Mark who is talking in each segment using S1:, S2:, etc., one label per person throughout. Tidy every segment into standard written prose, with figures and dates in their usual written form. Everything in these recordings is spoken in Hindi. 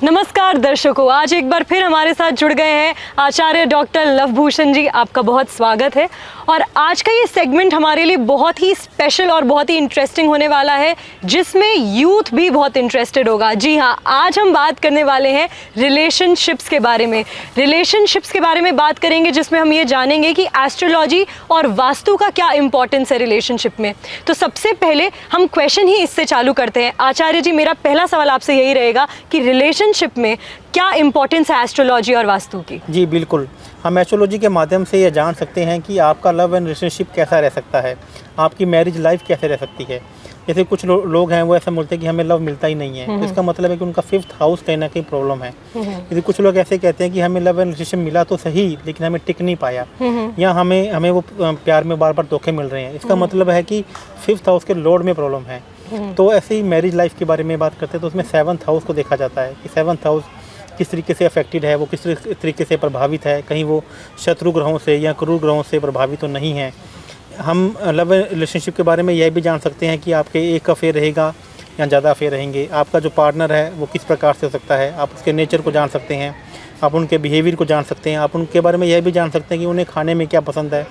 S1: नमस्कार दर्शकों, आज एक बार फिर हमारे साथ जुड़ गए हैं आचार्य डॉक्टर लवभूषण जी। आपका बहुत स्वागत है। और आज का ये सेगमेंट हमारे लिए बहुत ही स्पेशल और बहुत ही इंटरेस्टिंग होने वाला है, जिसमें यूथ भी बहुत इंटरेस्टेड होगा। जी हाँ, आज हम बात करने वाले हैं रिलेशनशिप्स के बारे में। रिलेशनशिप्स के बारे में बात करेंगे, जिसमें हम ये जानेंगे कि एस्ट्रोलॉजी और वास्तु का क्या इंपॉर्टेंस है रिलेशनशिप में। तो सबसे पहले हम क्वेश्चन ही इससे चालू करते हैं। आचार्य जी, मेरा पहला सवाल आपसे यही रहेगा कि रिलेशनशिप में क्या इंपॉर्टेंस है एस्ट्रोलॉजी और वास्तु की?
S2: जी बिल्कुल, हम एस्ट्रोलॉजी के माध्यम से ये जान सकते हैं कि आपका लव एंड रिलेशनशिप कैसा रह सकता है, आपकी मैरिज लाइफ कैसे रह सकती है। जैसे कुछ लोग हैं वो ऐसा बोलते हैं कि हमें लव मिलता ही नहीं है, तो इसका मतलब है कि उनका 5th हाउस कहीं ना कहीं प्रॉब्लम है। यदि कुछ लोग ऐसे कहते हैं कि हमें लव एंड रिलेशनशिप मिला तो सही, लेकिन हमें टिक नहीं पाया, या हमें वो प्यार में बार बार धोखे मिल रहे हैं, इसका मतलब है कि 5th हाउस के लॉर्ड में प्रॉब्लम है। तो ऐसे ही मैरिज लाइफ के बारे में बात करते हैं तो उसमें 7th हाउस को देखा जाता है कि 7th हाउस किस तरीके से अफेक्टेड है, वो किस तरीके से प्रभावित है, कहीं वो शत्रु ग्रहों से या क्रूर ग्रहों से प्रभावित तो नहीं है। हम लव रिलेशनशिप के बारे में यह भी जान सकते हैं कि आपके एक अफेयर रहेगा या ज़्यादा अफेयर रहेंगे, आपका जो पार्टनर है वो किस प्रकार से हो सकता है, आप उसके नेचर को जान सकते हैं, आप उनके बिहेवियर को जान सकते हैं, आप उनके बारे में यह भी जान सकते हैं कि उन्हें खाने में क्या पसंद है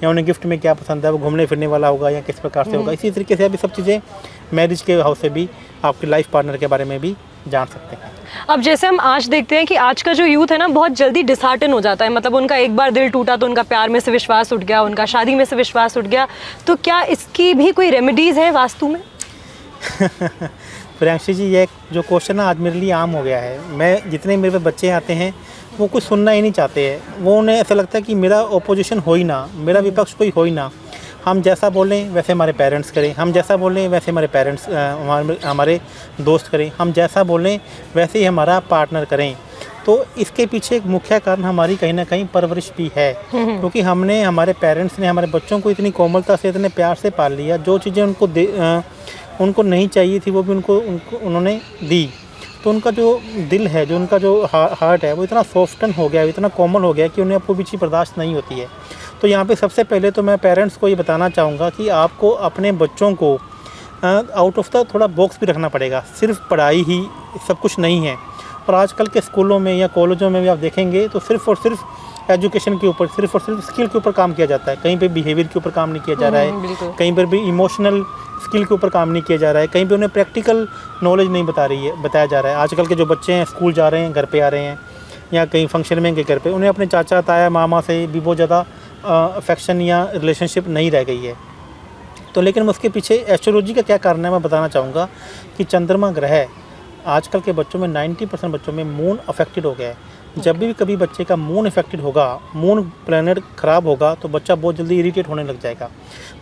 S2: या उन्हें गिफ्ट में क्या पसंद है, वो घूमने फिरने वाला होगा या किस प्रकार से होगा। इसी तरीके से अभी सब चीज़ें मैरिज के हाउस से भी आपके लाइफ पार्टनर के बारे में भी जान सकते हैं।
S1: अब जैसे हम आज देखते हैं कि आज का जो यूथ है ना, बहुत जल्दी डिसहार्टन हो जाता है। मतलब उनका एक बार दिल टूटा तो उनका प्यार में से विश्वास उठ गया, उनका शादी में से विश्वास उठ गया। तो क्या इसकी भी कोई रेमेडीज़ है वास्तु में?
S2: प्रियांशी जी, ये जो क्वेश्चन ना आज मेरे लिए आम हो गया है। मैं जितने मेरे पे बच्चे आते हैं वो कुछ सुनना ही नहीं चाहते हैं। वो उन्हें ऐसा लगता है कि मेरा ओपोजिशन हो ही ना, मेरा विपक्ष कोई हो ही ना। हम जैसा बोलें वैसे हमारे पेरेंट्स करें, हम जैसा बोलें वैसे हमारे दोस्त करें, हम जैसा बोलें वैसे ही हमारा पार्टनर करें। तो इसके पीछे एक मुख्य कारण हमारी कहीं ना कहीं परवरिश भी है, क्योंकि हमने हमारे पेरेंट्स ने हमारे बच्चों को इतनी कोमलता से, इतने प्यार से पाल लिया। जो चीज़ें उनको नहीं चाहिए थी वो भी उन्होंने दी। तो उनका जो दिल है, जो उनका जो हार्ट है, वो इतना सॉफ्टन हो गया, इतना कोमल हो गया कि उन्हें आपको भी चीज़ बर्दाश्त नहीं होती है। तो यहाँ पे सबसे पहले तो मैं पेरेंट्स को ये बताना चाहूँगा कि आपको अपने बच्चों को आउट ऑफ द थोड़ा बॉक्स भी रखना पड़ेगा। सिर्फ पढ़ाई ही सब कुछ नहीं है। और आजकल के स्कूलों में या कॉलेजों में भी आप देखेंगे तो सिर्फ और सिर्फ एजुकेशन के ऊपर, सिर्फ और सिर्फ स्किल के ऊपर काम किया जाता है। कहीं पे बिहेवियर के ऊपर काम नहीं किया जा रहा है, कहीं पर भी इमोशनल स्किल के ऊपर काम नहीं किया जा रहा है, कहीं पे उन्हें प्रैक्टिकल नॉलेज नहीं बताया जा रहा है। आजकल के जो बच्चे हैं स्कूल जा रहे हैं, घर पे आ रहे हैं या कहीं फंक्शन में गए घर पे, उन्हें अपने चाचा ताया मामा से भी बहुत ज़्यादा अफेक्शन या रिलेशनशिप नहीं रह गई है। तो लेकिन उसके पीछे एस्ट्रोलॉजी का क्या कारण है मैं बताना चाहूँगा कि चंद्रमा ग्रह आजकल के बच्चों में 90% बच्चों में मून अफेक्टेड हो गया है। जब भी कभी बच्चे का मून इफेक्टेड होगा, मून प्लैनेट ख़राब होगा, तो बच्चा बहुत जल्दी इरिटेट होने लग जाएगा,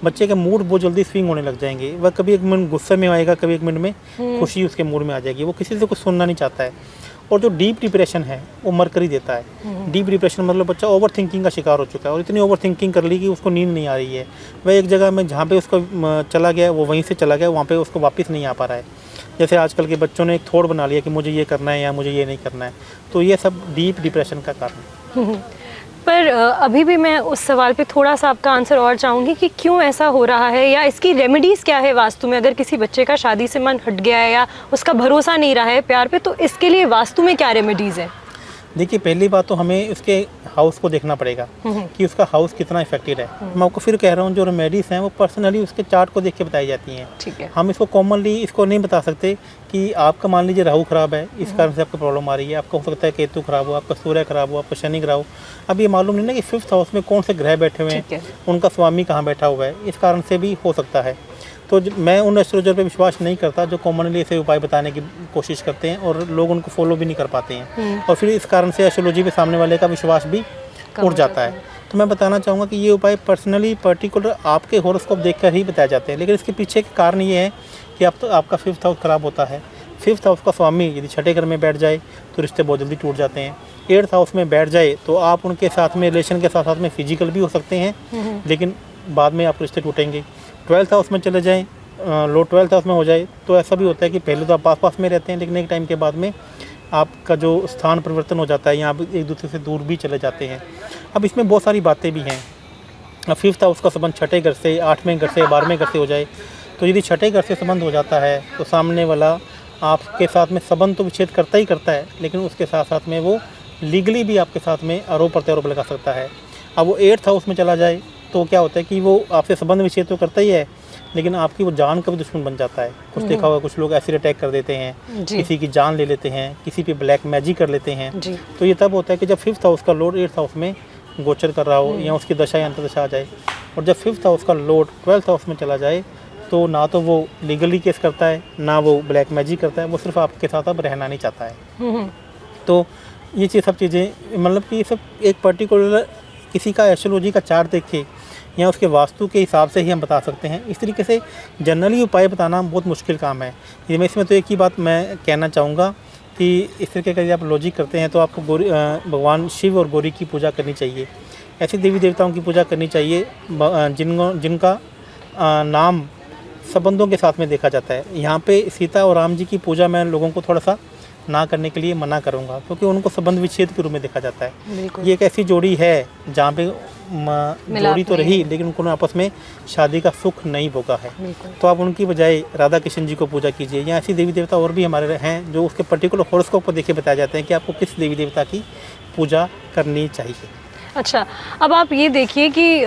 S2: बच्चे के मूड बहुत जल्दी स्विंग होने लग जाएंगे। वह कभी एक मिनट गुस्से में आएगा, कभी एक मिनट में खुशी उसके मूड में आ जाएगी, वो किसी से कुछ सुनना नहीं चाहता है। और जो डीप डिप्रेशन है वो मरकरी देता है। डीप डिप्रेशन मतलब बच्चा ओवर थिंकिंग का शिकार हो चुका है और इतनी ओवर थिंकिंग कर ली कि उसको नींद नहीं आ रही है। वह एक जगह में जहाँ पे उसको चला गया वो वहीं से चला गया, वहाँ पे उसको वापस नहीं आ पा रहा है। जैसे आजकल के बच्चों ने एक थॉट बना लिया कि मुझे ये करना है या मुझे ये नहीं करना है। तो ये सब डीप डिप्रेशन का कारण है।
S1: पर अभी भी मैं उस सवाल पे थोड़ा सा आपका आंसर और चाहूँगी कि क्यों ऐसा हो रहा है, या इसकी रेमेडीज़ क्या है वास्तु में? अगर किसी बच्चे का शादी से मन हट गया है या उसका भरोसा नहीं रहा है प्यार पे, तो इसके लिए वास्तु में क्या रेमेडीज़ है?
S2: देखिए, पहली बात तो हमें उसके हाउस को देखना पड़ेगा कि उसका हाउस कितना इफेक्टेड है। मैं आपको फिर कह रहा हूँ, जो रेमेडीज़ हैं वो पर्सनली उसके चार्ट को देख के बताई जाती हैं।
S1: ठीक है।
S2: हम इसको कॉमनली इसको नहीं बता सकते कि आपका मान लीजिए राहु खराब है, इस कारण से आपको प्रॉब्लम आ रही है। आपको हो सकता है केतु खराब हो, आपका सूर्य खराब हो, आपका शनि खराब हो। अब ये मालूम नहीं ना कि 5th हाउस में कौन से ग्रह बैठे हुए हैं, उनका स्वामी कहाँ बैठा हुआ है, इस कारण से भी हो सकता है। तो मैं उन एस्ट्रोलॉजर पे विश्वास नहीं करता जो कॉमनली ऐसे उपाय बताने की कोशिश करते हैं और लोग उनको फॉलो भी नहीं कर पाते हैं, और फिर इस कारण से एस्ट्रोलॉजी पे सामने वाले का विश्वास भी उड़ जाता है। तो मैं बताना चाहूँगा कि ये उपाय पर्सनली पर्टिकुलर आपके हॉरोस्कोप देखकर ही बताए जाते हैं, लेकिन इसके पीछे का कारण ये है कि आपका 5th हाउस ख़राब होता है। 5th हाउस का स्वामी यदि छठे घर में बैठ जाए तो रिश्ते बहुत जल्दी टूट जाते हैं। 8th हाउस में बैठ जाए तो आप उनके साथ में रिलेशन के साथ साथ में फिजिकल भी हो सकते हैं, लेकिन बाद में आप रिश्ते टूटेंगे। 12th हाउस में चले जाएँ, लो 12th हाउस में हो जाए तो ऐसा भी होता है कि पहले तो आप पास पास में रहते हैं, लेकिन एक टाइम के बाद में आपका जो स्थान परिवर्तन हो जाता है, यहाँ एक दूसरे से दूर भी चले जाते हैं। अब इसमें बहुत सारी बातें भी हैं। 5th हाउस का संबंध छठे घर से, 8वें घर से, 12वें घर से हो जाए, तो यदि छठे घर से संबंध हो जाता है तो सामने वाला आपके साथ में संबंध तो विच्छेद करता ही करता है, लेकिन उसके साथ साथ में वो लीगली भी आपके साथ में आरोप प्रत्यारोप लगा सकता है। अब वो 8th हाउस में चला जाए तो क्या होता है कि वो आपसे संबंध विच्छेद तो करता ही है, लेकिन आपकी वो जान का भी दुश्मन बन जाता है। कुछ देखा होगा, कुछ लोग एसिड अटैक कर देते हैं, किसी की जान ले लेते हैं, किसी पे ब्लैक मैजिक कर लेते हैं। तो ये तब होता है कि जब 5th हाउस का लॉर्ड 8th हाउस में गोचर कर रहा हो या उसकी दशा या अंतर्दशा आ जाए। और जब 5th हाउस का लॉर्ड 12th हाउस में चला जाए तो ना तो वो लीगली केस करता है, ना वो ब्लैक मैजिक करता है, वो सिर्फ आपके साथ अब रहना नहीं चाहता है। तो ये चीज़ सब चीज़ें मतलब कि ये सब एक पर्टिकुलर किसी का एस्ट्रोलॉजी का चार्ट देख के या उसके वास्तु के हिसाब से ही हम बता सकते हैं। इस तरीके से जनरली उपाय बताना बहुत मुश्किल काम है। इसमें तो एक ही बात मैं कहना चाहूँगा कि इस तरीके का जब आप लॉजिक करते हैं तो आपको भगवान शिव और गौरी की पूजा करनी चाहिए। ऐसे देवी देवताओं की पूजा करनी चाहिए जिनका नाम संबंधों के साथ में देखा जाता है। यहाँ पे सीता और राम जी की पूजा मैं लोगों को थोड़ा सा ना करने के लिए मना करूँगा, क्योंकि उनको संबंध विच्छेद के रूप में देखा जाता है। ये एक ऐसी जोड़ी है जहाँ पे जोड़ी तो रही, लेकिन उनको आपस में शादी का सुख नहीं भोगा है। तो आप उनकी बजाय राधा कृष्ण जी को पूजा कीजिए, या ऐसी देवी देवता और भी हमारे हैं जो उसके पर्टिकुलर हॉरोस्कोप को देखे बताए जाते हैं कि आपको किस देवी देवता की पूजा करनी चाहिए।
S1: अच्छा, अब आप ये देखिए कि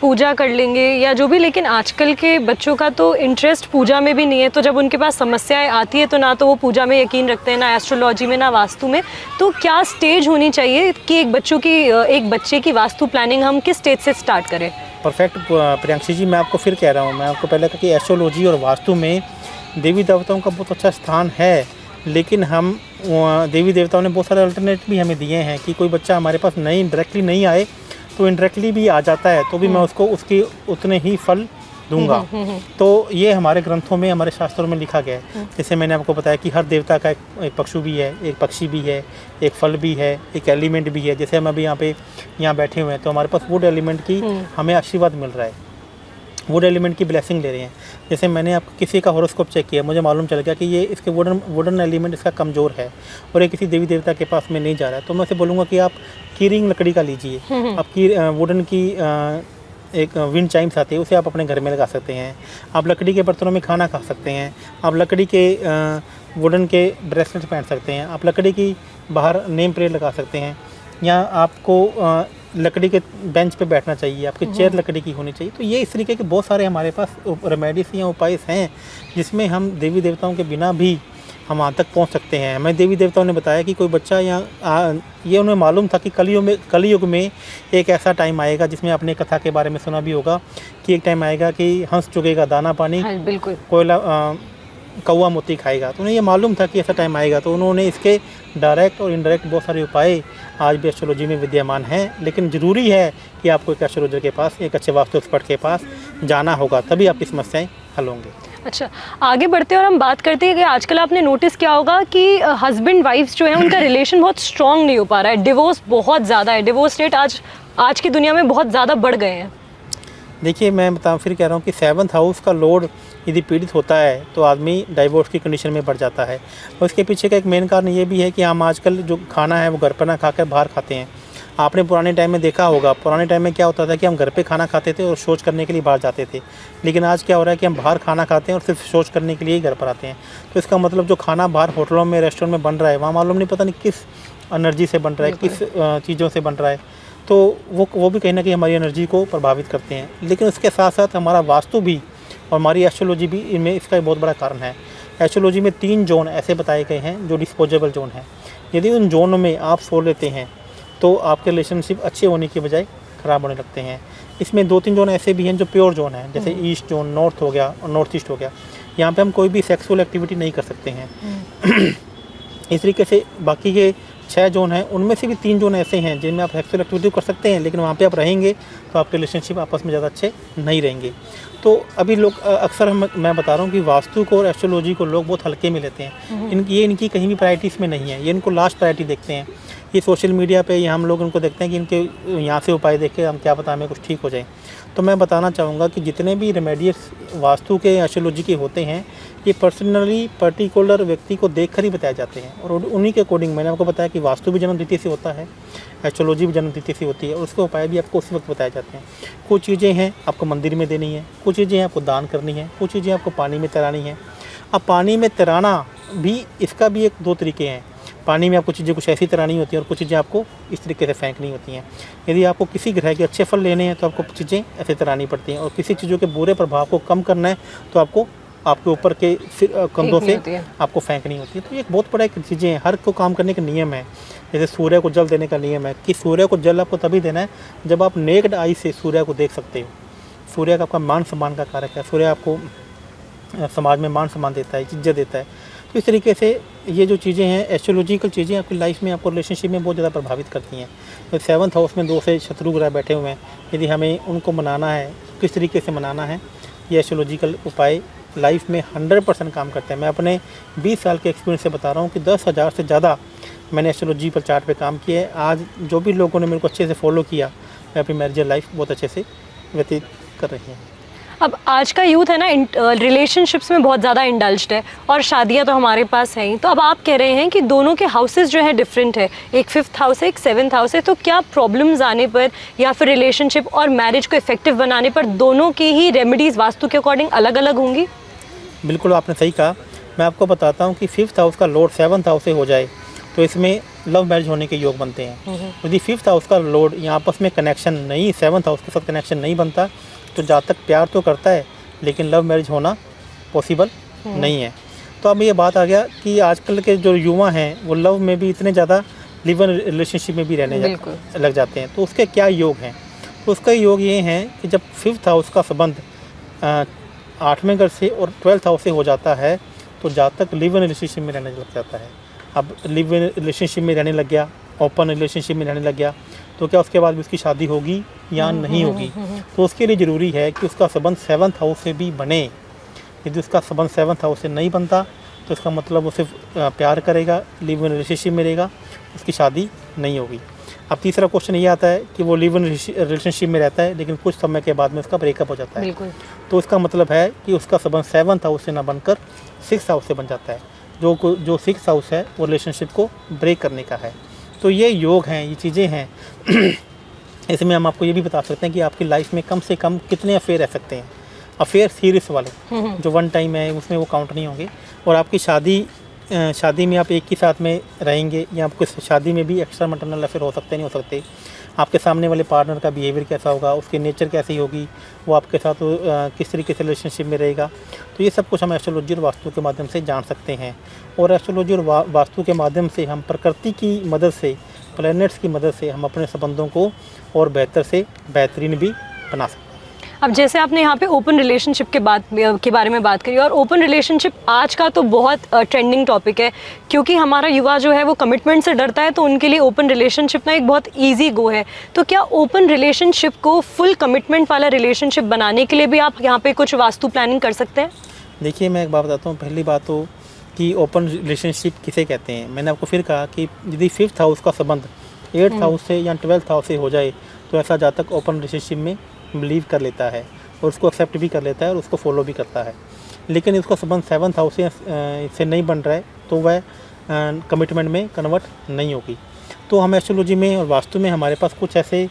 S1: पूजा कर लेंगे या जो भी, लेकिन आजकल के बच्चों का तो इंटरेस्ट पूजा में भी नहीं है। तो जब उनके पास समस्याएं आती है तो ना तो वो पूजा में यकीन रखते हैं, ना एस्ट्रोलॉजी में, ना वास्तु में। तो क्या स्टेज होनी चाहिए कि एक बच्चे की वास्तु प्लानिंग हम किस स्टेज से स्टार्ट करें?
S2: परफेक्ट प्रियांशी जी, मैं आपको फिर कह रहा हूँ, मैं आपको पहले कहा कि एस्ट्रोलॉजी और वास्तु में देवी देवताओं का बहुत अच्छा स्थान है, लेकिन हम देवी देवताओं ने बहुत सारे अल्टरनेट भी हमें दिए हैं कि कोई बच्चा हमारे पास डायरेक्टली नहीं आए तो इनडायरेक्टली भी आ जाता है, तो भी मैं उसको उसकी उतने ही फल दूंगा। तो ये हमारे ग्रंथों में, हमारे शास्त्रों में लिखा गया है। जैसे मैंने आपको बताया कि हर देवता का एक पशु भी है, एक पक्षी भी है, एक फल भी है, एक एलिमेंट भी है। जैसे हम अभी यहाँ बैठे हुए हैं तो हमारे पास वुड एलिमेंट की हमें आशीर्वाद मिल रहा है, वुड एलिमेंट की ब्लेसिंग ले रहे हैं। जैसे मैंने आपको किसी का हॉरोस्कोप चेक किया, मुझे मालूम चल गया कि ये इसके वुडन एलिमेंट इसका कमज़ोर है और ये किसी देवी देवता के पास में नहीं जा रहा है, तो मैं उसे बोलूँगा कि आप कीरिंग लकड़ी का लीजिए। आप वुडन की एक विंड चाइम्स आती है, उसे आप अपने घर में लगा सकते हैं। आप लकड़ी के बर्तनों में खाना खा सकते हैं। आप लकड़ी के वुडन के ब्रेसलेट पहन सकते हैं। आप लकड़ी की बाहर नेम प्लेट लगा सकते हैं। या आपको लकड़ी के बेंच पे बैठना चाहिए, आपकी चेयर लकड़ी की होनी चाहिए। तो ये इस तरीके के बहुत सारे हमारे पास रेमेडीज या उपाय हैं जिसमें हम देवी देवताओं के बिना भी हम वहाँ तक पहुँच सकते हैं। हमें देवी देवताओं ने बताया कि कोई बच्चा ये उन्हें मालूम था कि कलयुग में एक ऐसा टाइम आएगा, जिसमें आपने कथा के बारे में सुना भी होगा कि एक टाइम आएगा कि हंस चुगेगा दाना पानी,
S1: बिल्कुल,
S2: कोयला कौवा मोती खाएगा। तो उन्हें ये मालूम था कि ऐसा टाइम आएगा, तो उन्होंने इसके डायरेक्ट और इनडायरेक्ट बहुत सारे उपाय आज भी एस्ट्रोलॉजी में विद्यमान हैं। लेकिन ज़रूरी है कि आपको एक एस्ट्रोलॉजर के पास, एक अच्छे वास्तु एक्सपर्ट के पास जाना होगा, तभी आपकी समस्याएं हल होंगी।
S1: अच्छा, आगे बढ़ते हैं और हम बात करते हैं कि आजकल आपने नोटिस किया होगा कि हस्बैंड वाइफ्स जो है उनका रिलेशन बहुत स्ट्रॉन्ग नहीं हो पा रहा है, डिवोर्स बहुत ज़्यादा है, डिवोर्स रेट आज की दुनिया में बहुत ज़्यादा बढ़ गए हैं।
S2: देखिए, मैं फिर कह रहा हूँ कि 7th हाउस का लॉर्ड यदि पीड़ित होता है तो आदमी डाइवोर्स की कंडीशन में बढ़ जाता है। और इसके पीछे का एक मेन कारण ये भी है कि हम आजकल जो खाना है वो घर पर ना खाकर बाहर खाते हैं। आपने पुराने टाइम में देखा होगा, पुराने टाइम में क्या होता था कि हम घर पे खाना खाते थे और शौच करने के लिए बाहर जाते थे। लेकिन आज क्या हो रहा है कि हम बाहर खाना खाते हैं और सिर्फ शौच करने के लिए ही घर पर आते हैं। तो इसका मतलब जो खाना बाहर होटलों में, रेस्टोरेंट में बन रहा है, वहाँ मालूम नहीं, पता नहीं किस एनर्जी से बन रहा है, किस चीज़ों से बन रहा है। तो वो भी कहीं ना कहीं हमारी एनर्जी को प्रभावित करते हैं। लेकिन उसके साथ साथ हमारा वास्तु भी और हमारी एस्ट्रोलॉजी भी इनमें इसका एक बहुत बड़ा कारण है। एस्ट्रोलॉजी में 3 जोन ऐसे बताए गए हैं जो डिस्पोजेबल जोन हैं। यदि उन जोनों में आप सो लेते हैं तो आपके रिलेशनशिप अच्छे होने के बजाय ख़राब होने लगते हैं। इसमें 2-3 जोन ऐसे भी हैं जो प्योर जोन हैं, जैसे ईस्ट जोन, नॉर्थ हो गया और नॉर्थ ईस्ट हो गया। यहाँ पे हम कोई भी सेक्सुअल एक्टिविटी नहीं कर सकते हैं। इस तरीके से बाकी के 6 जोन हैं, उनमें से भी 3 जोन ऐसे हैं जिनमें आप सेक्सुअल एक्टिविटी कर सकते हैं, लेकिन वहाँ पे आप रहेंगे तो आपके रिलेशनशिप आपस में ज़्यादा अच्छे नहीं रहेंगे। तो अभी लोग अक्सर मैं बता रहा हूँ कि वास्तु को और एस्ट्रोलॉजी को लोग बहुत हल्के में लेते हैं। इनकी कहीं भी प्रायोरिटीज़ में नहीं है, ये इनको लास्ट प्रायोरिटी देखते हैं। ये सोशल मीडिया पे या हम लोग उनको देखते हैं कि इनके यहाँ से उपाय देख के हम क्या पता हमें कुछ ठीक हो जाए। तो मैं बताना चाहूँगा कि जितने भी रेमेडियस वास्तु के एस्ट्रोलॉजी के होते हैं, ये पर्सनली पर्टिकुलर व्यक्ति को देखकर ही बताए जाते हैं और उन्हीं के अकॉर्डिंग मैंने आपको बताया कि वास्तु भी जन्म तिथि से होता है, एस्ट्रोलॉजी भी जन्म तिथि से होती है और उसके उपाय भी आपको उसी वक्त बताए जाते हैं। कुछ चीज़ें हैं आपको मंदिर में देनी है, कुछ चीज़ें आपको दान करनी है, कुछ चीज़ें आपको पानी में तैरानी है। अब पानी में तैराना भी, इसका भी एक दो तरीके हैं। पानी में आपको चीज़ें कुछ ऐसी तैरानी होती हैं और कुछ चीज़ें आपको इस तरीके से फेंकनी होती हैं। यदि आपको किसी ग्रह के अच्छे फल लेने हैं तो आपको चीज़ें ऐसे तैरानी पड़ती हैं, और किसी चीज़ों के बुरे प्रभाव को कम करना है तो आपको आपके ऊपर के कंधों से आपको फेंकनी होती है। तो ये एक बहुत बड़ा एक चीज़ें हैं, हर को काम करने का नियम है। जैसे सूर्य को जल देने का नियम है कि सूर्य को जल आपको तभी देना है जब आप नेक्ड आई से सूर्य को देख सकते हो। सूर्य का आपका मान सम्मान का कारक है, सूर्य आपको समाज में मान सम्मान देता है, इज्जत देता है। तो इस तरीके से ये जो चीज़ें हैं, एस्ट्रोलॉजिकल चीज़ें आपकी लाइफ में, आपको रिलेशनशिप में बहुत ज़्यादा प्रभावित करती हैं। तो 7th हाउस में 2 से शत्रु ग्रह बैठे हुए हैं, यदि हमें उनको मनाना है, किस तरीके से मनाना है, ये एस्ट्रोलॉजिकल उपाय लाइफ में 100% काम करते हैं। मैं अपने 20 साल के एक्सपीरियंस से बता रहा हूँ कि 10,000 से ज़्यादा मैंने एस्ट्रोलॉजी पर चार्ट पे काम किया है। आज जो भी लोगों ने मेरे को अच्छे से फॉलो किया, मैं अपनी मैरिजल लाइफ बहुत अच्छे से व्यतीत कर रही हैं।
S1: अब आज का यूथ है ना, रिलेशनशिप्स में बहुत ज़्यादा इंडल्ज्ड है, और शादियां तो हमारे पास हैं ही। तो अब आप कह रहे हैं कि दोनों के हाउसेस जो है डिफरेंट है, एक 5th हाउस है, एक 7th हाउस है। तो क्या प्रॉब्लम्स आने पर या फिर रिलेशनशिप और मैरिज को इफेक्टिव बनाने पर दोनों की ही रेमेडीज़ वास्तु के अकॉर्डिंग अलग अलग होंगी?
S2: बिल्कुल, आपने सही कहा। मैं आपको बताता हूँ कि 5th हाउस का लॉर्ड 7th हाउस से हो जाए तो इसमें लव मैरिज होने के योग बनते हैं। यदि 5th हाउस का लॉर्ड यहाँ आपस में कनेक्शन नहीं, 7th हाउस के साथ कनेक्शन नहीं बनता, तो जहाँ तक प्यार तो करता है लेकिन लव मैरिज होना पॉसिबल नहीं है। तो अब ये बात आ गया कि आजकल के जो युवा हैं वो लव में भी इतने ज़्यादा लिव इन रिलेशनशिप में भी रहने लग जाते हैं। तो उसके क्या योग हैं? तो उसका योग ये है कि जब 5th हाउस का संबंध 8वें घर से और 12th हाउस से हो जाता है तो जहाँ तक लिव इन रिलेशनशिप में रहने लग जाता है। अब लिव इन रिलेशनशिप में रहने लग गया, ओपन रिलेशनशिप में रहने लग गया, तो क्या उसके बाद भी उसकी शादी होगी या नहीं होगी? तो उसके लिए ज़रूरी है कि उसका संबंध 7th हाउस से भी बने। यदि उसका संबंध 7th हाउस से नहीं बनता तो इसका मतलब वो सिर्फ प्यार करेगा, लिव इन रिलेशनशिप में रहेगा, उसकी शादी नहीं होगी। अब तीसरा क्वेश्चन ये आता है कि वो लिव इन रिलेशनशिप में रहता है लेकिन कुछ समय के बाद में उसका ब्रेकअप हो जाता है। तो इसका मतलब है कि उसका संबंध 7th हाउस से ना बनकर 6th हाउस से बन जाता है। जो 6th हाउस है वो रिलेशनशिप को ब्रेक करने का है। तो ये योग हैं, ये चीज़ें हैं। इसमें हम आपको ये भी बता सकते हैं कि आपकी लाइफ में कम से कम कितने अफेयर रह सकते हैं। अफेयर सीरियस वाले जो 1 टाइम है उसमें वो काउंट नहीं होंगे। और आपकी शादी में आप एक ही साथ में रहेंगे या आपको शादी में भी एक्स्ट्रा मैटरनल अफेयर हो सकते नहीं हो सकते। आपके सामने वाले पार्टनर का बिहेवियर कैसा होगा, उसकी नेचर कैसी होगी, वो आपके साथ किस तरीके से रिलेशनशिप में रहेगा। तो ये सब कुछ हम एस्ट्रोलॉजी और वास्तु के माध्यम से जान सकते हैं। और एस्ट्रोलॉजी और वास्तु के माध्यम से हम प्रकृति की मदद से, प्लैनेट्स की मदद से हम अपने संबंधों को और बेहतर से बेहतरीन भी बना सकते हैं।
S1: अब जैसे आपने यहाँ पे ओपन रिलेशनशिप के बारे में बात करी, और ओपन रिलेशनशिप आज का तो बहुत ट्रेंडिंग टॉपिक है, क्योंकि हमारा युवा जो है वो कमिटमेंट से डरता है, तो उनके लिए ओपन रिलेशनशिप ना एक बहुत इजी गो है। तो क्या ओपन रिलेशनशिप को फुल कमिटमेंट वाला रिलेशनशिप बनाने के लिए भी आप यहाँ पे कुछ वास्तु प्लानिंग कर सकते हैं?
S2: देखिए, मैं एक बात बताता हूँ। पहली बात तो कि ओपन रिलेशनशिप किसे कहते हैं। मैंने आपको फिर कहा कि यदि 5th हाउस का संबंध 8th हाउस से या 12th हाउस से हो जाए तो ऐसा जातक ओपन रिलेशनशिप में बिलीव कर लेता है और उसको एक्सेप्ट भी कर लेता है और उसको फॉलो भी करता है। लेकिन इसका संबंध 7th हाउस से नहीं बन रहा है तो वह कमिटमेंट में कन्वर्ट नहीं होगी। तो हम एस्ट्रोलॉजी में और वास्तु में हमारे पास कुछ ऐसे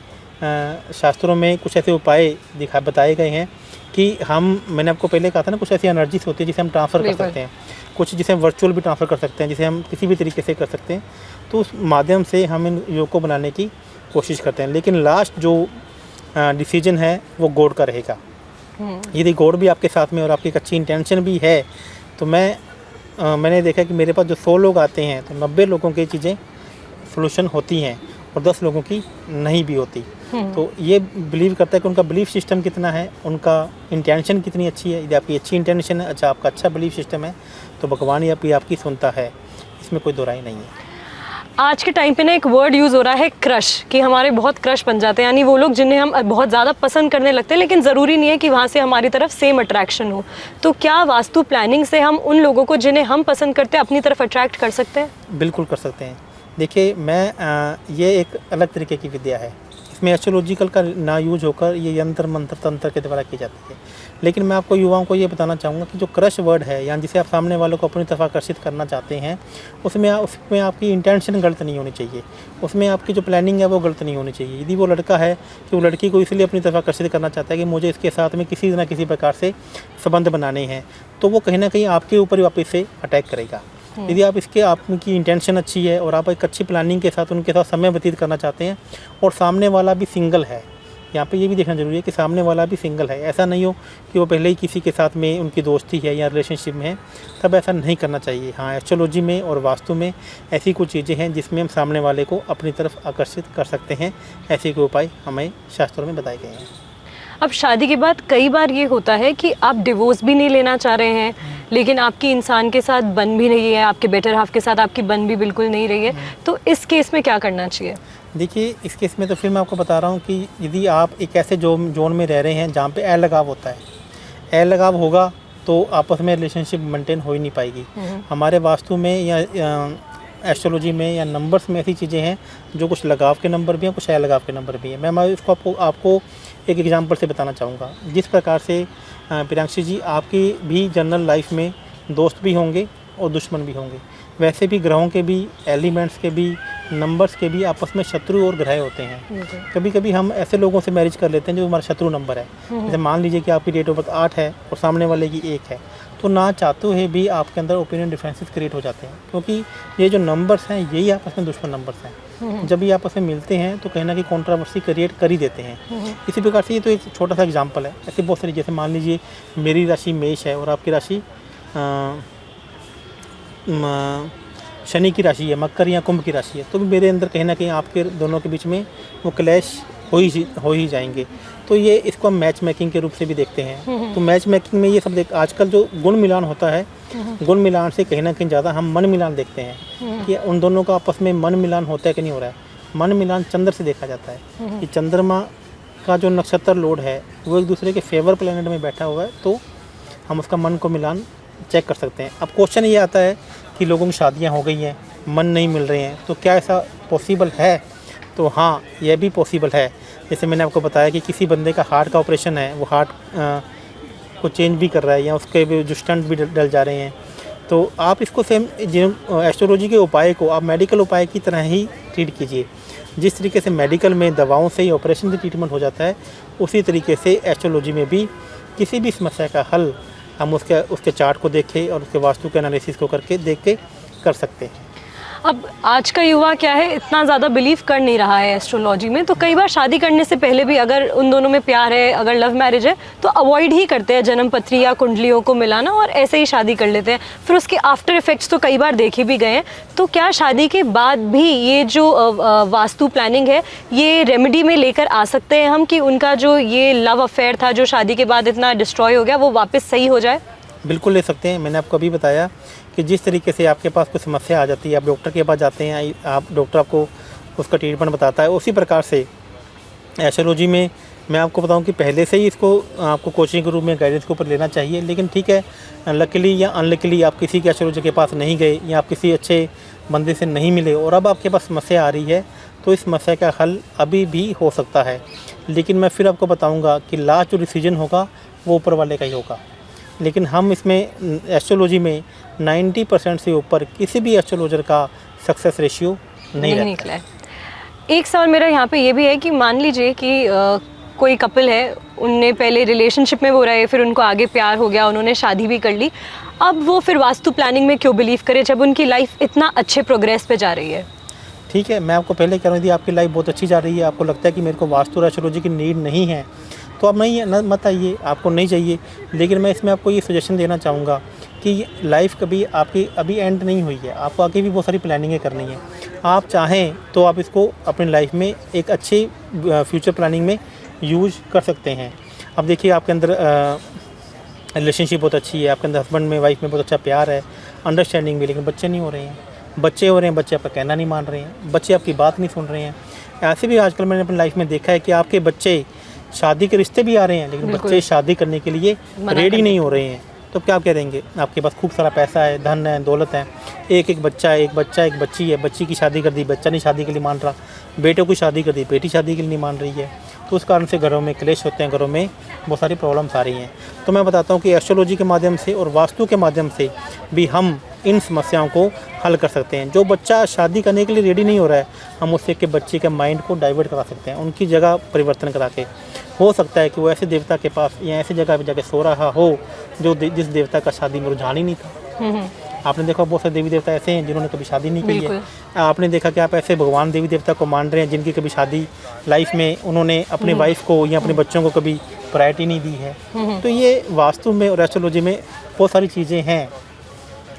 S2: शास्त्रों में कुछ ऐसे उपाय बताए गए हैं कि मैंने आपको पहले कहा था ना, कुछ ऐसी एनर्जीज होती है जिसे हम ट्रांसफ़र कर सकते हैं, कुछ जिसे हम वर्चुअल भी ट्रांसफ़र कर सकते हैं, जिसे हम किसी भी तरीके से कर सकते हैं। तो उस माध्यम से हम इन योग को बनाने की कोशिश करते हैं। लेकिन लास्ट जो डिसीजन है वो गॉड का रहेगा। यदि गॉड भी आपके साथ में और आपकी एक अच्छी इंटेंशन भी है तो मैंने देखा कि मेरे पास जो 100 लोग आते हैं तो 90 लोगों की चीज़ें सोल्यूशन होती हैं और 10 लोगों की नहीं भी होती। तो ये बिलीव करता है कि उनका बिलीफ सिस्टम कितना है, उनका इंटेंशन कितनी अच्छी है। यदि आपकी अच्छी इंटेंशन है, अच्छा आपका अच्छा बिलीफ सिस्टम है, तो भगवान आपकी सुनता है, इसमें कोई दो राय नहीं है।
S1: आज के टाइम पे ना एक वर्ड यूज़ हो रहा है क्रश, कि हमारे बहुत क्रश बन जाते हैं, यानी वो लोग जिन्हें हम बहुत ज़्यादा पसंद करने लगते हैं, लेकिन ज़रूरी नहीं है कि वहाँ से हमारी तरफ सेम अट्रैक्शन हो। तो क्या वास्तु प्लानिंग से हम उन लोगों को जिन्हें हम पसंद करते हैं अपनी तरफ अट्रैक्ट कर सकते हैं?
S2: बिल्कुल कर सकते हैं। देखिए, ये एक अलग तरीके की विद्या है। इसमें इसमें एस्ट्रोलॉजिकल का ना यूज होकर ये यंत्र मंत्र तंत्र के द्वारा की जाती है। लेकिन मैं आपको युवाओं को ये बताना चाहूँगा कि जो क्रश वर्ड है या जिसे आप सामने वालों को अपनी तरफ आकर्षित करना चाहते हैं, उसमें आपकी इंटेंशन गलत नहीं होनी चाहिए, उसमें आपकी जो प्लानिंग है वो गलत नहीं होनी चाहिए। यदि वो लड़का है कि वो लड़की को इसलिए अपनी तरफ आकर्षित करना चाहता है कि मुझे इसके साथ में किसी न किसी प्रकार से संबंध बनाने हैं, तो वो कहीं ना कहीं आपके ऊपर ही वापस से अटैक करेगा। यदि आपकी इंटेंशन अच्छी है और आप एक अच्छी प्लानिंग के साथ उनके साथ समय व्यतीत करना चाहते हैं और सामने वाला भी सिंगल है, यहाँ पे ये भी देखना जरूरी है कि सामने वाला भी सिंगल है। ऐसा नहीं हो कि वो पहले ही किसी के साथ में उनकी दोस्ती है या रिलेशनशिप में है, तब ऐसा नहीं करना चाहिए। हाँ, एस्ट्रोलॉजी में और वास्तु में ऐसी कुछ चीज़ें हैं जिसमें हम सामने वाले को अपनी तरफ आकर्षित कर सकते हैं। ऐसे कोई उपाय हमें शास्त्रों में बताए गए हैं।
S1: अब शादी के बाद कई बार ये होता है कि आप डिवोर्स भी नहीं लेना चाह रहे हैं, लेकिन आपकी इंसान के साथ बन भी नहीं है, आपके बेटर हाफ के साथ आपकी बन भी बिल्कुल नहीं रही है, तो इस केस में क्या करना चाहिए?
S2: देखिए, इस केस में तो फिर मैं आपको बता रहा हूँ कि यदि आप एक ऐसे जोन में रह रहे हैं जहाँ पे अलगाव होता है, अलगाव होगा तो आपस में रिलेशनशिप मेंटेन हो ही नहीं पाएगी। हमारे वास्तु में या एस्ट्रोलॉजी में या नंबर्स में ऐसी चीज़ें हैं जो कुछ लगाव के नंबर भी हैं, कुछ अलगाव के नंबर भी हैं। मैं इसको आपको एक एग्जांपल से बताना चाहूँगा। जिस प्रकार से प्रियांशी जी, आपकी भी जनरल लाइफ में दोस्त भी होंगे और दुश्मन भी होंगे, वैसे भी ग्रहों के भी, एलिमेंट्स के भी, नंबर्स के भी आपस में शत्रु और ग्रह होते हैं। कभी कभी हम ऐसे लोगों से मैरिज कर लेते हैं जो हमारा शत्रु नंबर है। जैसे मान लीजिए कि आपकी डेट ऑफ बर्थ 8 है और सामने वाले की 1 है, तो ना चाहते हुए भी आपके अंदर ओपिनियन डिफरेंसेस क्रिएट हो जाते हैं, क्योंकि ये जो नंबर्स हैं यही आपस में दुश्मन नंबर्स हैं। जब ये आपस में मिलते हैं तो कहीं ना कहीं कंट्रोवर्सी क्रिएट कर ही देते हैं। इसी प्रकार से ये तो एक छोटा सा एग्जांपल है। ऐसे बहुत सारी, जैसे मान लीजिए मेरी राशि मेष है और आपकी राशि शनि की राशि है, मकर या कुंभ की राशि है, तो भी मेरे अंदर कहीं ना कहीं आपके दोनों के बीच में वो क्लैश हो ही जाएंगे। तो ये इसको हम मैच मेकिंग के रूप से भी देखते हैं। तो मैच मेकिंग में ये सब आजकल जो गुण मिलान होता है, गुण मिलान से कहीं ना कहीं ज़्यादा हम मन मिलान देखते हैं कि उन दोनों का आपस में मन मिलान होता है कि नहीं हो रहा है। मन मिलान चंद्र से देखा जाता है कि चंद्रमा का जो नक्षत्र लोड है वो एक दूसरे के फेवर प्लैनेट में बैठा हुआ है, तो हम उसका मन को मिलान चेक कर सकते हैं। अब क्वेश्चन ये आता है कि लोगों की शादियां हो गई हैं, मन नहीं मिल रहे हैं, तो क्या ऐसा पॉसिबल है? तो हाँ, यह भी पॉसिबल है। जैसे मैंने आपको बताया कि किसी बंदे का हार्ट का ऑपरेशन है, वो हार्ट को चेंज भी कर रहा है या उसके जो स्टंट भी डल जा रहे हैं, तो आप इसको सेम एस्ट्रोलॉजी के उपाय को आप मेडिकल उपाय की तरह ही ट्रीट कीजिए। जिस तरीके से मेडिकल में दवाओं से ही ऑपरेशन से ट्रीटमेंट हो जाता है, उसी तरीके से एस्ट्रोलॉजी में भी किसी भी समस्या का हल हम उसके चार्ट को देखें और उसके वास्तु के एनालिसिस को करके देख के कर सकते हैं।
S1: अब आज का युवा क्या है, इतना ज़्यादा बिलीव कर नहीं रहा है एस्ट्रोलॉजी में, तो कई बार शादी करने से पहले भी अगर उन दोनों में प्यार है, अगर लव मैरिज है, तो अवॉइड ही करते हैं जन्म पत्री या कुंडलियों को मिलाना और ऐसे ही शादी कर लेते हैं। फिर उसके आफ्टर इफेक्ट्स तो कई बार देखे भी गए हैं। तो क्या शादी के बाद भी ये जो वास्तु प्लानिंग है, ये रेमेडी में लेकर आ सकते हैं हम कि उनका जो ये लव अफेयर था जो शादी के बाद इतना डिस्ट्रॉय हो गया, वो वापस सही हो जाए?
S2: बिल्कुल ले सकते हैं। मैंने आपको अभी बताया कि जिस तरीके से आपके पास कोई समस्या आ जाती है, आप डॉक्टर के पास जाते हैं, आप डॉक्टर आपको उसका ट्रीटमेंट बताता है, उसी प्रकार से एस्ट्रोलॉजी में मैं आपको बताऊं कि पहले से ही इसको आपको कोचिंग के रूप में गाइडेंस के ऊपर लेना चाहिए। लेकिन ठीक है, लकीली या अनलकीली आप किसी के एस्ट्रोलॉजी के पास नहीं गए या आप किसी अच्छे बंदे से नहीं मिले और अब आपके पास समस्या आ रही है, तो इस समस्या का हल अभी भी हो सकता है। लेकिन मैं फिर आपको बताऊँगा कि लास्ट जो डिसीजन होगा वो ऊपर वाले का ही होगा। लेकिन हम इसमें एस्ट्रोलॉजी में 90% से ऊपर किसी भी एस्ट्रोलॉजर का सक्सेस रेशियो नहीं निकला है।
S1: एक सवाल मेरा यहाँ पे ये भी है कि मान लीजिए कि कोई कपल है, उनने पहले रिलेशनशिप में वो रहे, फिर उनको आगे प्यार हो गया, उन्होंने शादी भी कर ली, अब वो फिर वास्तु प्लानिंग में क्यों बिलीव करे जब उनकी लाइफ इतना अच्छे प्रोग्रेस पे जा रही है?
S2: ठीक है, मैं आपको पहले कह रहा हूँ, यदि आपकी लाइफ बहुत अच्छी जा रही है, आपको लगता है कि मेरे को वास्तु और एस्ट्रोलॉजी की नीड नहीं है, तो आप मत आइए, आपको नहीं चाहिए। लेकिन मैं इसमें आपको ये सजेशन देना चाहूँगा कि लाइफ कभी आपकी अभी एंड नहीं हुई है, आपको आगे भी बहुत सारी प्लानिंगें करनी है। आप चाहें तो आप इसको अपनी लाइफ में एक अच्छी फ्यूचर प्लानिंग में यूज कर सकते हैं। अब देखिए, आपके अंदर रिलेशनशिप बहुत अच्छी है, आपके अंदर हस्बैंड में वाइफ में बहुत अच्छा प्यार है, अंडरस्टैंडिंग भी, लेकिन बच्चे नहीं हो रहे हैं, बच्चे आपका कहना नहीं मान रहे हैं, बच्चे आपकी बात नहीं सुन रहे हैं। ऐसे भी आजकल मैंने अपनी लाइफ में देखा है कि आपके बच्चे शादी के रिश्ते भी आ रहे हैं, लेकिन बच्चे शादी करने के लिए रेडी नहीं हो रहे हैं। तो क्या करेंगे? आपके पास खूब सारा पैसा है, धन है, दौलत है, एक बच्चा है, एक बच्ची है, बच्ची की शादी कर दी, बच्चा नहीं शादी के लिए मान रहा, बेटों की शादी कर दी, बेटी शादी के लिए नहीं मान रही है, तो उस कारण से घरों में क्लेश होते हैं, घरों में बहुत सारी प्रॉब्लम्स आ रही हैं। तो मैं बताता हूँ कि एस्ट्रोलॉजी के माध्यम से और वास्तु के माध्यम से भी हम इन समस्याओं को हल कर सकते हैं। जो बच्चा शादी करने के लिए रेडी नहीं हो रहा है, हम उससे के बच्चे के माइंड को डाइवर्ट करा सकते हैं, उनकी जगह परिवर्तन करा के। हो सकता है कि वो ऐसे देवता के पास या ऐसी जगह पर जाके सो रहा हो जिस देवता का शादी में रुझान ही नहीं था। आपने देखा बहुत सारे देवी देवता ऐसे हैं जिन्होंने कभी शादी नहीं की है। आपने देखा कि आप ऐसे भगवान देवी देवता को मान रहे हैं जिनकी कभी शादी लाइफ में उन्होंने अपने वाइफ को या अपने बच्चों को कभी प्रायोरिटी नहीं दी है। तो ये वास्तु में और एस्ट्रोलॉजी में बहुत सारी चीज़ें हैं।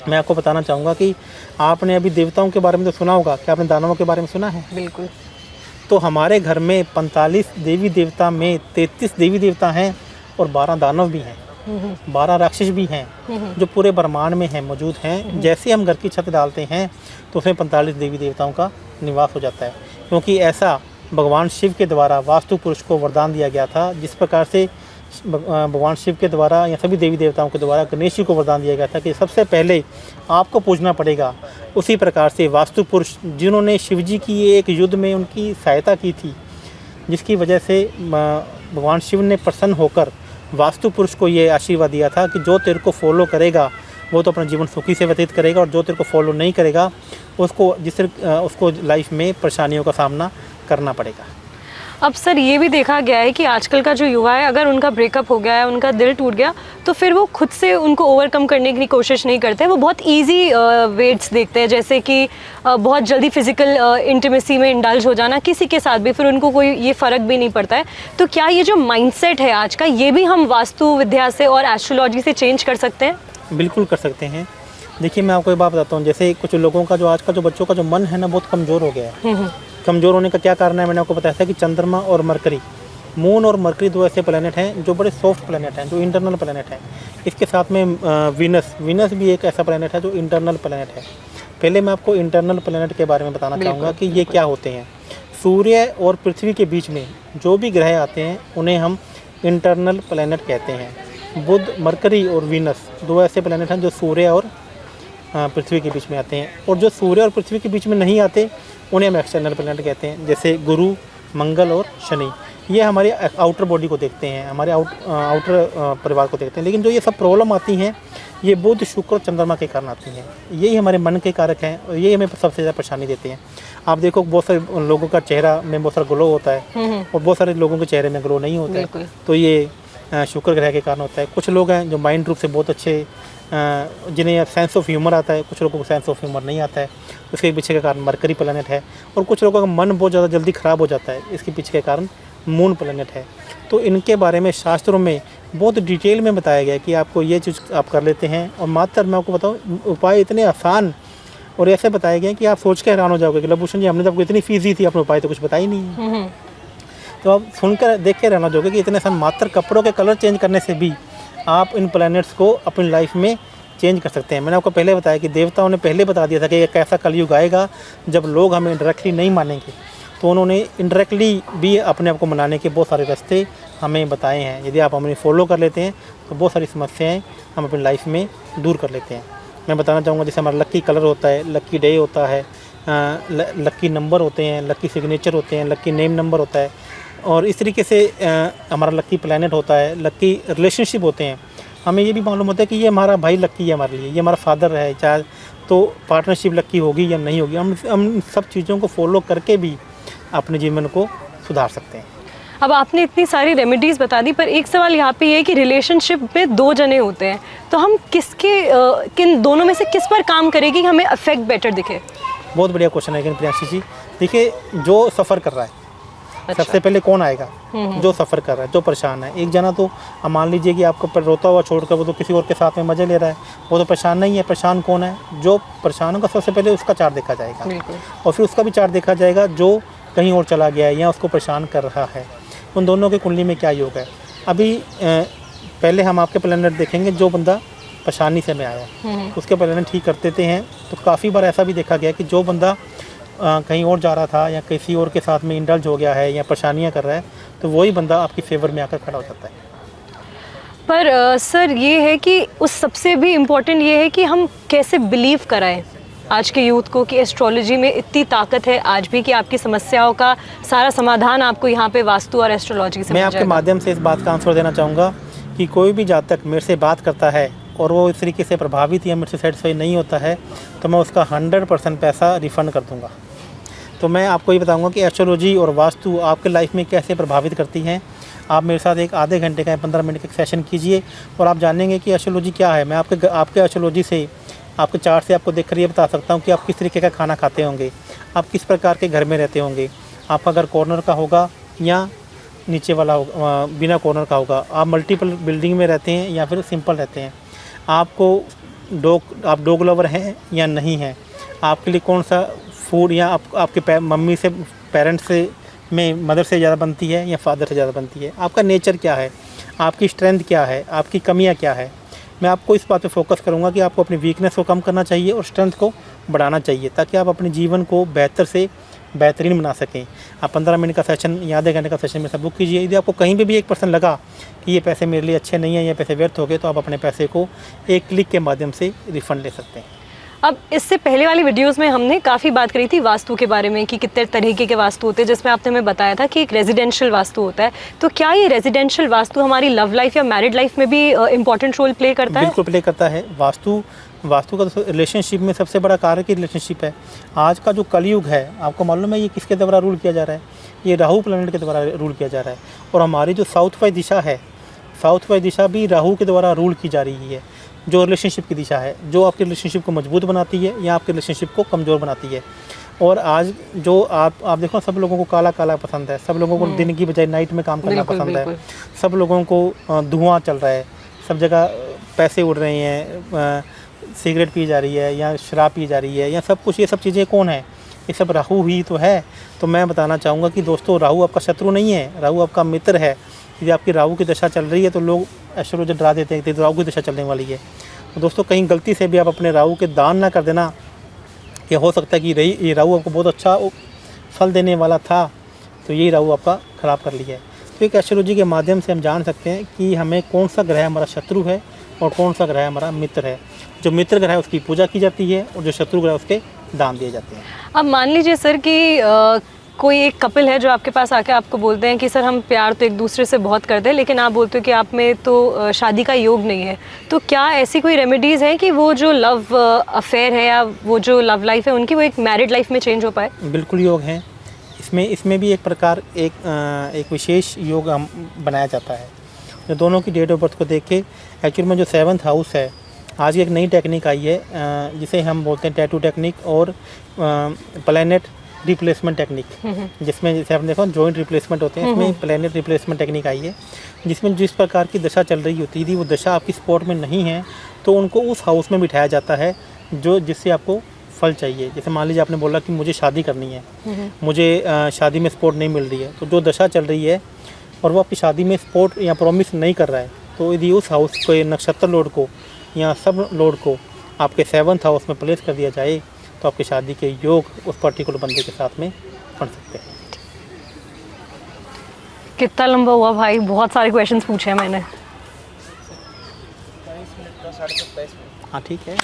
S2: मैं आपको बताना चाहूँगा कि आपने अभी देवताओं के बारे में तो सुना होगा, क्या आपने दानवों के बारे में सुना है?
S1: बिल्कुल।
S2: तो हमारे घर में 45 देवी देवता में 33 देवी देवता हैं और 12 दानव भी हैं, 12 राक्षस भी हैं, जो पूरे ब्रह्मांड में हैं, मौजूद हैं। जैसे हम घर की छत डालते हैं तो उसमें 45 देवी देवताओं का निवास हो जाता है, क्योंकि ऐसा भगवान शिव के द्वारा वास्तु पुरुष को वरदान दिया गया था। जिस प्रकार से भगवान शिव के द्वारा या सभी देवी देवताओं के द्वारा गणेश जी को वरदान दिया गया था कि सबसे पहले आपको पूजना पड़ेगा, उसी प्रकार से वास्तु पुरुष जिन्होंने शिव जी की एक युद्ध में उनकी सहायता की थी, जिसकी वजह से भगवान शिव ने प्रसन्न होकर वास्तु पुरुष को ये आशीर्वाद दिया था कि जो तेरे को फॉलो करेगा वो तो अपना जीवन सुखी से व्यतीत करेगा, और जो तेरे को फॉलो नहीं करेगा उसको लाइफ में परेशानियों का सामना करना पड़ेगा।
S1: अब सर ये भी देखा गया है कि आजकल का जो युवा है, अगर उनका ब्रेकअप हो गया है, उनका दिल टूट गया, तो फिर वो खुद से उनको ओवरकम करने की कोशिश नहीं करते। वो बहुत इजी वेट्स देखते हैं, जैसे कि बहुत जल्दी फिजिकल इंटीमेसी में इंडल्ज हो जाना किसी के साथ भी, फिर उनको कोई ये फ़र्क भी नहीं पड़ता है। तो क्या ये जो माइंडसेट है आज का, ये भी हम वास्तु विद्या से और एस्ट्रोलॉजी से चेंज कर सकते हैं?
S2: बिल्कुल कर सकते हैं। देखिए मैं आपको एक बात बताता हूँ, जैसे कुछ लोगों का जो आज का जो बच्चों का जो मन है ना, बहुत कमज़ोर हो गया है। कमज़ोर होने का क्या कारण है, मैंने आपको बताया था कि चंद्रमा और मरकरी, मून और मरकरी दो ऐसे प्लैनेट हैं जो बड़े सॉफ्ट प्लैनेट हैं, जो इंटरनल प्लैनेट हैं। इसके साथ में वीनस भी एक ऐसा प्लैनेट है जो इंटरनल प्लैनेट है। पहले मैं आपको इंटरनल प्लैनेट के बारे में बताना चाहूँगा कि ये क्या होते हैं। सूर्य और पृथ्वी के बीच में जो भी ग्रह आते हैं उन्हें हम इंटरनल प्लैनेट कहते हैं। बुध, मरकरी और वीनस दो ऐसे प्लैनेट हैं जो सूर्य और पृथ्वी के बीच में आते हैं, और जो सूर्य और पृथ्वी के बीच में नहीं आते उन्हें हम एक्सटर्नल प्लैनेट कहते हैं, जैसे गुरु, मंगल और शनि। ये हमारे आउटर बॉडी को देखते हैं, हमारे आउटर परिवार को देखते हैं। लेकिन जो ये सब प्रॉब्लम आती हैं ये बुध, शुक्र और चंद्रमा के कारण आती हैं। यही हमारे मन के कारक हैं और यही हमें सबसे ज़्यादा परेशानी देते हैं। आप देखो बहुत सारे लोगों का चेहरा में बहुत सारा ग्लो होता है और बहुत सारे लोगों के चेहरे में ग्लो नहीं होता है, तो ये शुक्र ग्रह के कारण होता है। कुछ लोग हैं जो माइंड रूप से बहुत अच्छे, जिन्हें सेंस ऑफ ह्यूमर आता है, कुछ लोगों को सेंस ऑफ ह्यूमर नहीं आता है, उसके पीछे का कारण मरकरी प्लैनेट है। और कुछ लोगों का मन बहुत ज़्यादा जल्दी ख़राब हो जाता है, इसके पीछे के कारण मून प्लैनेट है। तो इनके बारे में शास्त्रों में बहुत डिटेल में बताया गया कि आपको ये चीज़ आप कर लेते हैं, और मात्र मैं आपको बताऊँ उपाय इतने आसान और ऐसे बताए गए कि आप सोच के हैरान हो जाओगे कि लवभूषण जी हमने तो आपको इतनी फीस दी थी, आपने उपाय तो कुछ बताया ही नहीं है। तो आप सुनकर देख के रहना चाहोगे कि इतने आसान, मात्र कपड़ों के कलर चेंज करने से भी आप इन प्लैनेट्स को अपनी लाइफ में चेंज कर सकते हैं। मैंने आपको पहले बताया कि देवताओं ने पहले बता दिया था कि एक ऐसा कलयुग आएगा जब लोग हमें डायरेक्टली नहीं मानेंगे, तो उन्होंने इनडायरेक्टली भी अपने आप को मनाने के बहुत सारे रास्ते हमें बताए हैं। यदि आप हमें फॉलो कर लेते हैं तो बहुत सारी समस्याएं हम अपनी लाइफ में दूर कर लेते हैं। मैं बताना चाहूँगा जैसे हमारा लक्की कलर होता है, लक्की डे होता है, लक्की नंबर होते हैं, लक्की सिग्नेचर होते हैं, लक्की नेम नंबर होता है, और इस तरीके से हमारा लक्की प्लैनेट होता है, लक्की रिलेशनशिप होते हैं। हमें ये भी मालूम होता है कि ये हमारा भाई लक्की है हमारे लिए, ये हमारा फादर है, चाहे तो पार्टनरशिप लक्की होगी या नहीं होगी। हम सब चीज़ों को फॉलो करके भी अपने जीवन को सुधार सकते हैं।
S1: अब आपने इतनी सारी रेमेडीज़ बता दी, पर एक सवाल यहाँ पे ये है कि रिलेशनशिप में दो जने होते हैं, तो हम किन दोनों में से किस पर काम करेंगे कि हमें इफेक्ट बेटर दिखे?
S2: बहुत बढ़िया क्वेश्चन है प्रियांशी जी। देखिए, जो सफ़र कर रहा है, अच्छा, सबसे पहले कौन आएगा? जो सफ़र कर रहा है, जो परेशान है। एक जना तो मान लीजिए कि आपको पर रोता हुआ छोड़कर वो तो किसी और के साथ में मज़े ले रहा है, वो तो परेशान नहीं है। परेशान कौन है? जो परेशान होगा सबसे पहले उसका चार्ट देखा जाएगा, और फिर उसका भी चार्ट देखा जाएगा जो कहीं और चला गया है या उसको परेशान कर रहा है। उन दोनों की कुंडली में क्या योग है? अभी पहले हम आपके प्लैनेट देखेंगे, जो बंदा परेशानी से में आया उसके प्लैनेट ठीक कर देते हैं। तो काफ़ी बार ऐसा भी देखा गया कि जो बंदा कहीं और जा रहा था या किसी और के साथ में इंडल्ज हो गया है या परेशानियां कर रहा है, तो वही बंदा आपकी फेवर में आकर खड़ा हो जाता है।
S1: पर सर ये है कि उस सबसे भी इम्पोर्टेंट ये है कि हम कैसे बिलीव कराएं आज के यूथ को कि एस्ट्रोलॉजी में इतनी ताकत है आज भी कि आपकी समस्याओं का सारा समाधान आपको यहाँ पे वास्तु और एस्ट्रोलॉजी से
S2: मैं
S1: मिल
S2: आपके
S1: जाएगा।
S2: माध्यम से इस बात का आंसर देना चाहूँगा कि कोई भी जातक मेरे से बात करता है और वो इस तरीके से प्रभावित या मेरे से सेटिस्फाई नहीं होता है तो मैं उसका 100% पैसा रिफ़ंड कर दूँगा। तो मैं आपको ये बताऊँगा कि एस्ट्रोलॉजी और वास्तु आपके लाइफ में कैसे प्रभावित करती हैं। आप मेरे साथ एक आधे घंटे का 15 मिनट का एक सेशन कीजिए और आप जानेंगे कि एस्ट्रोलॉजी क्या है। मैं आपके एस्ट्रोलॉजी से, आपके चार्ट से आपको देखकर ये बता सकता हूँ कि आप किस तरीके का खाना खाते होंगे, आप किस प्रकार के घर में रहते होंगे, आपका घर कॉर्नर का होगा या नीचे वाला होगा, बिना कॉर्नर का होगा, आप मल्टीपल बिल्डिंग में रहते हैं या फिर सिंपल रहते हैं, आपको आप डॉग लवर हैं या नहीं हैं, आपके लिए कौन सा फूड या आपके मम्मी से, पेरेंट्स से में मदर से ज़्यादा बनती है या फादर से ज़्यादा बनती है, आपका नेचर क्या है, आपकी स्ट्रेंथ क्या है, आपकी कमियां क्या है। मैं आपको इस बात पे फोकस करूंगा कि आपको अपनी वीकनेस को कम करना चाहिए और स्ट्रेंथ को बढ़ाना चाहिए ताकि आप अपने जीवन को बेहतर से बेहतरीन बना सकें। आप 15 मिनट का सेशन या आधे घंटे का सेशन में सब बुक कीजिए। यदि आपको कहीं पे भी 1% लगा कि ये पैसे मेरे लिए अच्छे नहीं हैं, ये पैसे व्यर्थ हो गए, तो आप अपने पैसे को एक क्लिक के माध्यम से रिफ़ंड ले सकते हैं।
S1: अब इससे पहले वाली वीडियोस में हमने काफ़ी बात करी थी वास्तु के बारे में कि कितने तरीके के वास्तु होते हैं, जिसमें आपने हमें बताया था कि एक रेजिडेंशियल वास्तु होता है। तो क्या ये रेजिडेंशियल वास्तु हमारी लव लाइफ या मैरिड लाइफ में भी इंपॉर्टेंट रोल प्ले करता है?
S2: बिल्कुल प्ले करता है। वास्तु का तो रिलेशनशिप में सबसे बड़ा कार्य की रिलेशनशिप है। आज का जो कलयुग है, आपको मालूम है ये किसके द्वारा रूल किया जा रहा है? ये राहु प्लैनेट के द्वारा रूल किया जा रहा है। और हमारी जो साउथ वाइज दिशा है, साउथ वाइज दिशा भी राहु के द्वारा रूल की जा रही है, जो रिलेशनशिप की दिशा है, जो आपके रिलेशनशिप को मजबूत बनाती है या आपके रिलेशनशिप को कमज़ोर बनाती है। और आज जो आप देखो, सब लोगों को काला काला पसंद है, सब लोगों को दिन की बजाय नाइट में काम करना पसंद है, सब लोगों को धुआं चल रहा है, सब जगह पैसे उड़ रहे हैं, सिगरेट पी जा रही है या शराब पी जा रही है या सब कुछ। ये सब चीज़ें कौन है? ये सब राहु ही तो है। तो मैं बताना चाहूँगा कि दोस्तों, राहु आपका शत्रु नहीं है, राहु आपका मित्र है। यदि आपकी राहु की दशा चल रही है तो लोग एस्ट्रोलॉजर डरा देते हैं कि राहु की दशा चलने वाली है। तो दोस्तों, कहीं गलती से भी आप अपने राहु के दान ना कर देना। कि हो सकता है कि ये राहु आपको बहुत अच्छा फल देने वाला था, तो यही राहु आपका ख़राब कर लिया है। तो एक एस्ट्रोलॉजी के माध्यम से हम जान सकते हैं कि हमें कौन सा ग्रह हमारा शत्रु है और कौन सा ग्रह हमारा मित्र है। जो मित्र ग्रह है उसकी पूजा की जाती है और जो शत्रु ग्रह उसके दान दिए जाते हैं।
S1: अब मान लीजिए सर कि कोई एक कपल है जो आपके पास आके आपको बोलते हैं कि सर हम प्यार तो एक दूसरे से बहुत करते हैं, लेकिन आप बोलते हो कि आप में तो शादी का योग नहीं है। तो क्या ऐसी कोई रेमेडीज़ हैं कि वो जो लव अफेयर है या वो जो लव लाइफ है उनकी वो एक मैरिड लाइफ में चेंज हो पाए?
S2: बिल्कुल योग हैं। इसमें भी एक प्रकार एक विशेष योग बनाया जाता है। जो दोनों की डेट ऑफ बर्थ को देख के, एक्चुअल में जो 7th हाउस है, आज एक नई टेक्निक आई है जिसे हम बोलते हैं टैटू टेक्निक और प्लैनेट रिप्लेसमेंट टेक्निक, जिसमें जैसे आपने देखो जॉइंट रिप्लेसमेंट होते हैं, इसमें प्लैनेट रिप्लेसमेंट टेक्निक आई है, जिसमें जिस प्रकार की दशा चल रही होती है, यदि वो दशा आपकी स्पॉट में नहीं है तो उनको उस हाउस में बिठाया जाता है जिससे आपको फल चाहिए। जैसे मान लीजिए आपने बोला कि मुझे शादी करनी है, मुझे शादी में सपोर्ट नहीं मिल रही है, तो जो दशा चल रही है और वो आपकी शादी में सपोर्ट या प्रॉमिस नहीं कर रहा है, तो यदि उस हाउस के नक्षत्र लॉर्ड को या सब लॉर्ड को आपके 7th हाउस में प्लेस कर दिया जाए तो आपकी शादी के योग उस पर्टिकुलर बंदे के साथ में बन सकते हैं।
S1: कितना लंबा हुआ भाई, बहुत सारे क्वेश्चंस पूछे हैं मैंने।
S2: हाँ ठीक है।